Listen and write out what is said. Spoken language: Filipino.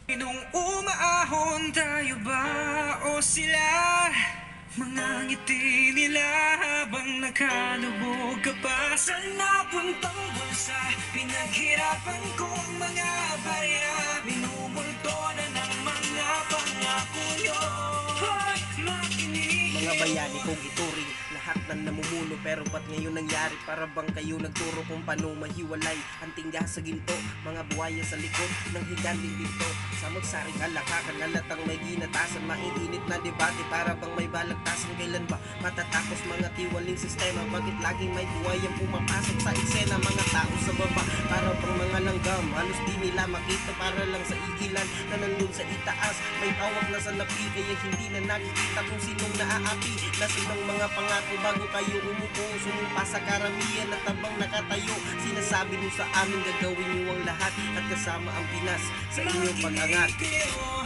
Nung umaahon tayo ba o sila? Mga ngiti nila habang nakalubog ka pa sa napuntang bulsa. Pinaghirapan kong mga barya, binubulto na ng mga pangako nyo. Hoy, makinig Mga kayo. bayani kong ituring, lahat ng namumuno, pero ba't ngayon nangyari? Para bang kayo nagturo kung paano mahiwalay ang tingga sa ginto, mga buhaya sa likod ng higanding binto. Samot-saring halakakan, halatang may ginatasan, maiinit na debate, para bang may balagtasan. Kailan ba matatapos mga tiwaling sistema? Bakit laging may buhayang pumapasok sa eksena? Mga tao sa baba, para bang mga langgam, halos di nila makita, para lang sa igilan na nandun sa itaas. May hawak na sa lapi, kaya hindi na nakikita kung sinong naaapi. Nasinong mga pangako bago kayo umupo, sumumpa sa karamihan at tabang nakatayo. Sinasabi nyo sa amin gagawin nyo ang lahat, at kasama ang Pinas sa inyong pag-angat. Makinig kayo.